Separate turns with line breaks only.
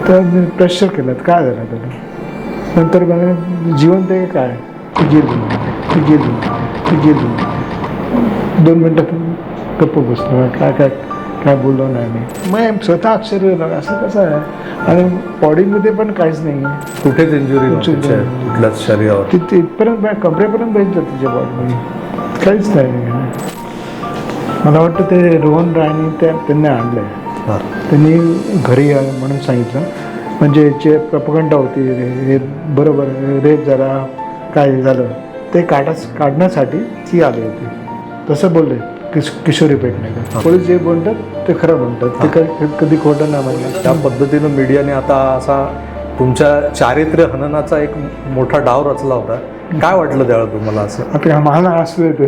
तर मी प्रेशर केलं, काय झालं त्याला. नंतर मला जिवंत आहे काय, गेली 2 मिनटात गप्प बसलो. काय बोललो नाही मी. मग स्वतः आश्चर्य झालं, असं कसं आहे. आणि बॉडीमध्ये पण काहीच नाही आहे,
कुठेच इंजुरी कुठल्याच शरीरावर.
तिथे इथपर्यंत कमरेपर्यंत बघितलं तिच्या बॉडीमध्ये, काहीच नाही. मला वाटतं ते रोहन रायनी त्यांनी आणलं आहे. त्यांनी घरी म्हणून सांगितलं, म्हणजे जे प्रपगंडा होती हे बरोबर रेप झाला काय झालं ते काढण्यासाठी ती आली होती, तसं बोलले किशोरी पेडणेकर. पोलीस जे बोलतात ते खरं म्हणतात, ते कधी खोटं नाही म्हणलं.
त्या पद्धतीनं मीडियाने आता असा तुमच्या चारित्र्य हननाचा एक मोठा डाव रचला होता. काय वाटलं त्यावेळेला तुम्हाला असं?
आता मला असं येते